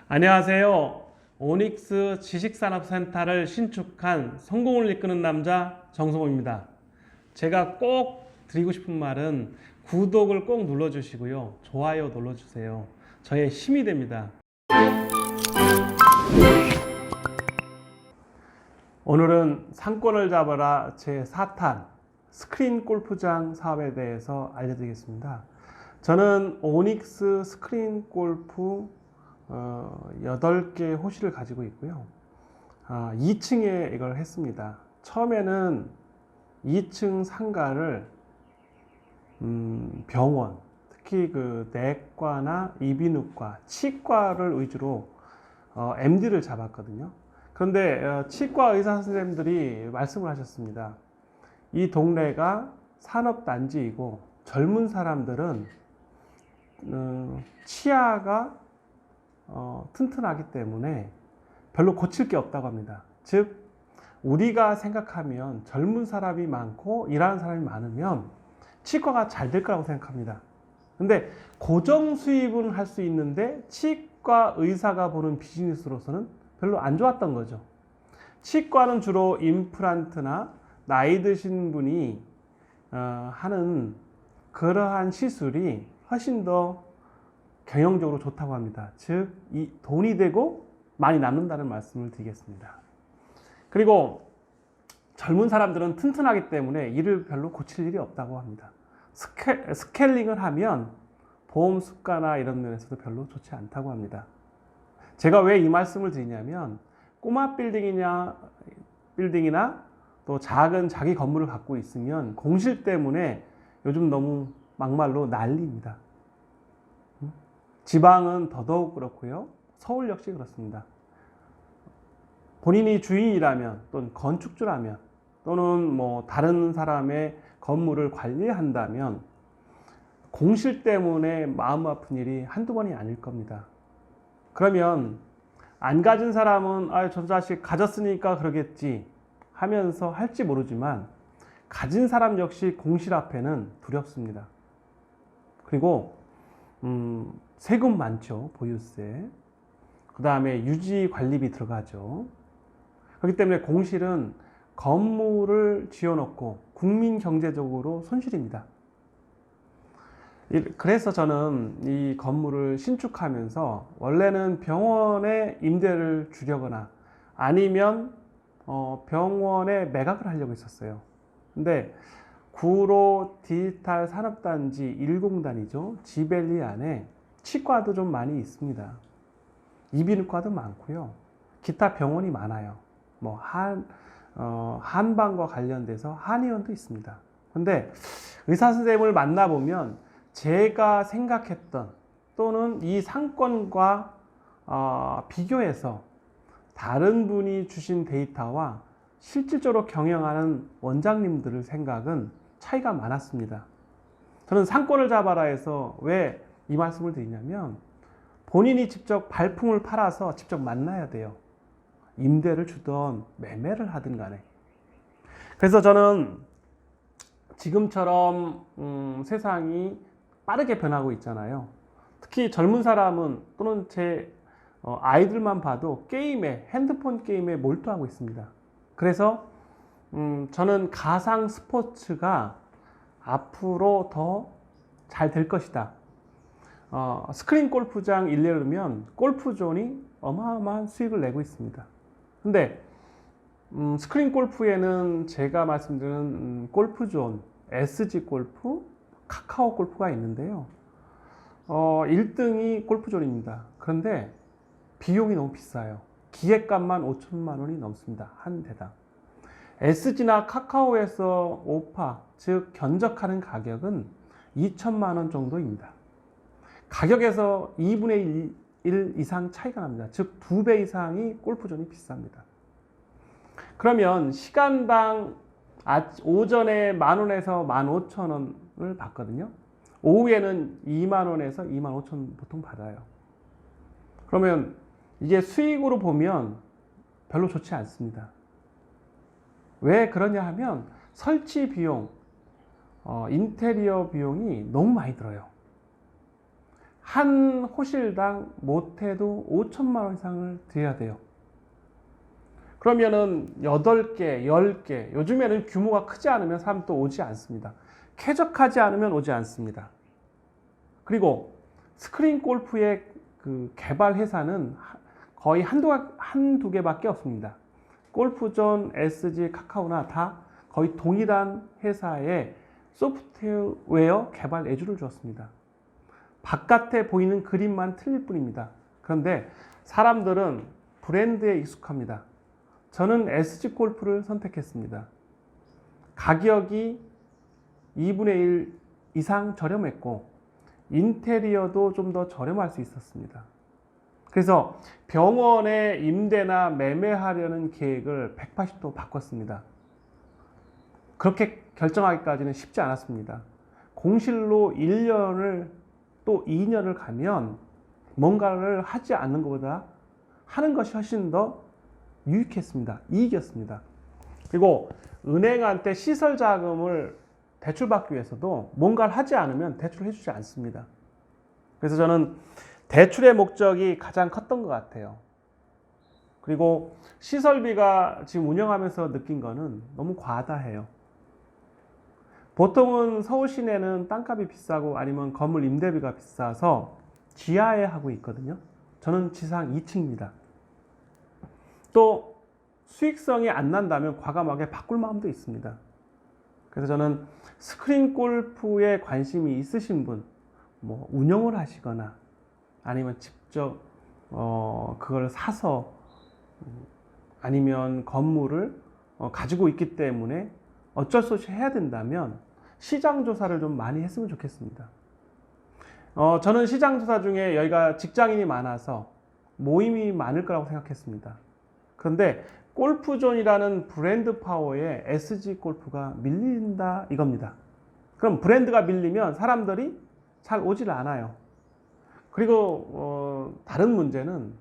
안녕하세요. 오닉스 지식산업센터를 신축한 성공을 이끄는 남자 정성호입니다. 제가 꼭 드리고 싶은 말은 구독을 꼭 눌러주시고요. 좋아요 눌러주세요. 저의 힘이 됩니다. 오늘은 상권을 잡아라 제4탄 스크린 골프장 사업에 대해서 알려드리겠습니다. 저는 오닉스 스크린 골프 8개 호실을 가지고 있고요. 2층에 이걸 했습니다. 처음에는 2층 상가를 병원, 특히 그 내과나 이비인후과, 치과를 위주로 MD를 잡았거든요. 그런데 치과 의사 선생님들이 말씀을 하셨습니다. 이 동네가 산업단지이고 젊은 사람들은 치아가 튼튼하기 때문에 별로 고칠 게 없다고 합니다. 즉 우리가 생각하면 젊은 사람이 많고 일하는 사람이 많으면 치과가 잘 될 거라고 생각합니다. 근데 고정 수입은 할 수 있는데 치과 의사가 보는 비즈니스로서는 별로 안 좋았던 거죠. 치과는 주로 임플란트나 나이 드신 분이 하는 그러한 시술이 훨씬 더 경영적으로 좋다고 합니다. 즉, 이 돈이 되고 많이 남는다는 말씀을 드리겠습니다. 그리고 젊은 사람들은 튼튼하기 때문에 이를 별로 고칠 일이 없다고 합니다. 스케일링을 하면 보험 수가나 이런 면에서도 별로 좋지 않다고 합니다. 제가 왜 이 말씀을 드리냐면 꼬마 빌딩이나 또 작은 자기 건물을 갖고 있으면 공실 때문에 요즘 너무 막말로 난리입니다. 지방은 더더욱 그렇고요. 서울 역시 그렇습니다. 본인이 주인이라면 또는 건축주라면 또는 뭐 다른 사람의 건물을 관리한다면 공실 때문에 마음 아픈 일이 한두 번이 아닐 겁니다. 그러면 안 가진 사람은 저 자식 가졌으니까 그러겠지 하면서 할지 모르지만 가진 사람 역시 공실 앞에는 두렵습니다. 그리고 세금 많죠. 보유세. 그 다음에 유지 관리비 들어가죠. 그렇기 때문에 공실은 건물을 지어놓고 국민 경제적으로 손실입니다. 그래서 저는 이 건물을 신축하면서 원래는 병원에 임대를 주려거나 아니면 병원에 매각을 하려고 했었어요. 근데 구로 디지털 산업단지 1공단이죠. 지벨리 안에 치과도 좀 많이 있습니다. 이비인후과도 많고요. 기타 병원이 많아요. 뭐 한방과 관련돼서 한의원도 있습니다. 근데 의사 선생님을 만나보면 제가 생각했던 또는 이 상권과 비교해서 다른 분이 주신 데이터와 실질적으로 경영하는 원장님들의 생각은 차이가 많았습니다. 저는 상권을 잡아라 해서 왜 이 말씀을 드리냐면 본인이 직접 발품을 팔아서 직접 만나야 돼요. 임대를 주던 매매를 하든 간에. 그래서 저는 지금처럼 세상이 빠르게 변하고 있잖아요. 특히 젊은 사람은 또는 제 아이들만 봐도 핸드폰 게임에 몰두하고 있습니다. 그래서 저는 가상 스포츠가 앞으로 더 잘 될 것이다. 스크린 골프장 일례로면 골프존이 어마어마한 수익을 내고 있습니다. 근데 스크린 골프에는 제가 말씀드리는 골프존, SG 골프, 카카오 골프가 있는데요. 1등이 골프존입니다. 그런데 비용이 너무 비싸요. 기획값만 5천만 원이 넘습니다. 한 대당. SG나 카카오에서 오파, 즉 견적하는 가격은 2천만 원 정도입니다. 가격에서 2분의 1 이상 차이가 납니다. 즉 2배 이상이 골프존이 비쌉니다. 그러면 시간당 오전에 10,000원에서 15,000원을 받거든요. 오후에는 20,000원에서 25,000원 보통 받아요. 그러면 이게 수익으로 보면 별로 좋지 않습니다. 왜 그러냐 하면 설치 비용, 인테리어 비용이 너무 많이 들어요. 한 호실당 못해도 5천만 원 이상을 드려야 돼요. 그러면은 8개, 10개, 요즘에는 규모가 크지 않으면 사람 또 오지 않습니다. 쾌적하지 않으면 오지 않습니다. 그리고 스크린 골프의 그 개발 회사는 거의 한두 개밖에 없습니다. 골프존, SG, 카카오나 다 거의 동일한 회사에 소프트웨어 개발 애주를 주었습니다. 바깥에 보이는 그림만 틀릴 뿐입니다. 그런데 사람들은 브랜드에 익숙합니다. 저는 SG 골프를 선택했습니다. 가격이 2분의 1 이상 저렴했고 인테리어도 좀 더 저렴할 수 있었습니다. 그래서 병원에 임대나 매매하려는 계획을 180도 바꿨습니다. 그렇게 결정하기까지는 쉽지 않았습니다. 공실로 1년을 또 2년을 가면 뭔가를 하지 않는 것보다 하는 것이 훨씬 더 유익했습니다. 이익이었습니다. 그리고 은행한테 시설 자금을 대출받기 위해서도 뭔가를 하지 않으면 대출을 해주지 않습니다. 그래서 저는 대출의 목적이 가장 컸던 것 같아요. 그리고 시설비가 지금 운영하면서 느낀 거는 너무 과다해요. 보통은 서울 시내는 땅값이 비싸고 아니면 건물 임대비가 비싸서 지하에 하고 있거든요. 저는 지상 2층입니다. 또 수익성이 안 난다면 과감하게 바꿀 마음도 있습니다. 그래서 저는 스크린 골프에 관심이 있으신 분, 뭐 운영을 하시거나 아니면 직접 그걸 사서 아니면 건물을 가지고 있기 때문에 어쩔 수 없이 해야 된다면 시장 조사를 좀 많이 했으면 좋겠습니다. 저는 시장 조사 중에 여기가 직장인이 많아서 모임이 많을 거라고 생각했습니다. 그런데 골프존이라는 브랜드 파워에 SG 골프가 밀린다 이겁니다. 그럼 브랜드가 밀리면 사람들이 잘 오질 않아요. 그리고 다른 문제는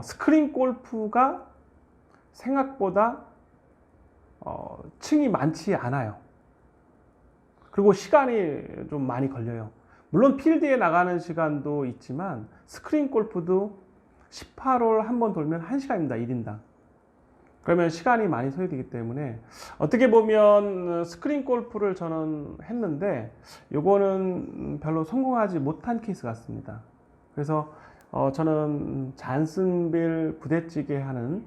스크린 골프가 생각보다 층이 많지 않아요. 그리고 시간이 좀 많이 걸려요. 물론 필드에 나가는 시간도 있지만 스크린 골프도 18홀 한 번 돌면 1시간입니다. 1인당. 그러면 시간이 많이 소요되기 때문에 어떻게 보면 스크린 골프를 저는 했는데 요거는 별로 성공하지 못한 케이스 같습니다. 그래서 저는 잔슨빌 부대찌개 하는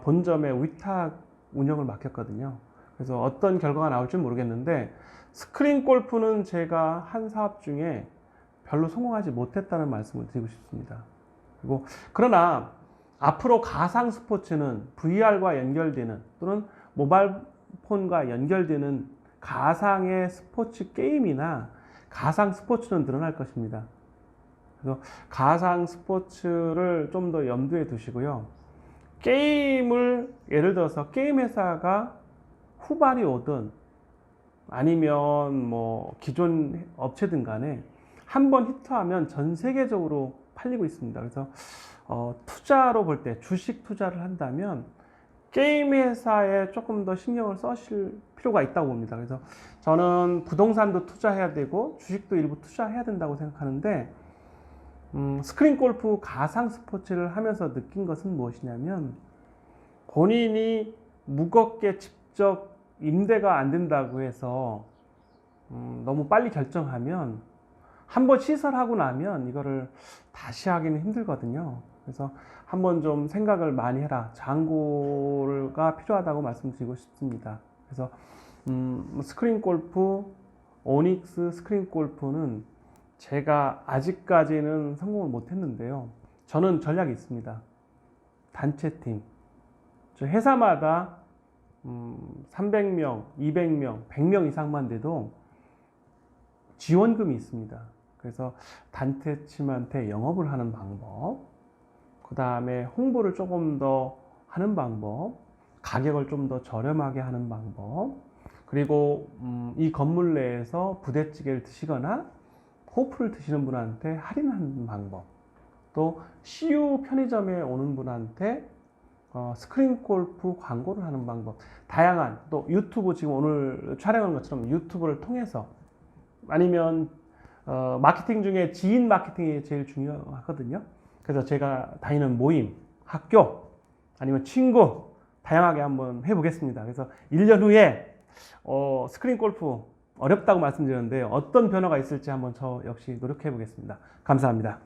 본점의 위탁 운영을 맡겼거든요. 그래서 어떤 결과가 나올지 모르겠는데 스크린 골프는 제가 한 사업 중에 별로 성공하지 못했다는 말씀을 드리고 싶습니다. 그리고 그러나 앞으로 가상 스포츠는 VR과 연결되는 또는 모바일 폰과 연결되는 가상의 스포츠 게임이나 가상 스포츠는 늘어날 것입니다. 그래서 가상 스포츠를 좀 더 염두에 두시고요. 게임을 예를 들어서 게임 회사가 후발이 오든 아니면 뭐 기존 업체든 간에 한번 히트하면 전 세계적으로 팔리고 있습니다. 그래서 투자로 볼 때 주식 투자를 한다면 게임 회사에 조금 더 신경을 써실 필요가 있다고 봅니다. 그래서 저는 부동산도 투자해야 되고 주식도 일부 투자해야 된다고 생각하는데 스크린 골프 가상 스포츠를 하면서 느낀 것은 무엇이냐면 본인이 무겁게 직접 임대가 안 된다고 해서 너무 빨리 결정하면 한번 시설하고 나면 이거를 다시 하기는 힘들거든요. 그래서 한번 좀 생각을 많이 해라. 장고가 필요하다고 말씀드리고 싶습니다. 그래서 스크린 골프, 오닉스 스크린 골프는 제가 아직까지는 성공을 못 했는데요. 저는 전략이 있습니다. 단체팀. 저 회사마다 300명, 200명, 100명 이상만 돼도 지원금이 있습니다. 그래서 단체팀한테 영업을 하는 방법, 그 다음에 홍보를 조금 더 하는 방법, 가격을 좀 더 저렴하게 하는 방법, 그리고 이 건물 내에서 부대찌개를 드시거나 호프를 드시는 분한테 할인하는 방법, 또 CU 편의점에 오는 분한테 스크린 골프 광고를 하는 방법, 다양한 또 유튜브 지금 오늘 촬영한 것처럼 유튜브를 통해서 아니면 마케팅 중에 지인 마케팅이 제일 중요하거든요. 그래서 제가 다니는 모임, 학교, 아니면 친구, 다양하게 한번 해보겠습니다. 그래서 1년 후에 스크린 골프 어렵다고 말씀드렸는데 어떤 변화가 있을지 한번 저 역시 노력해 보겠습니다. 감사합니다.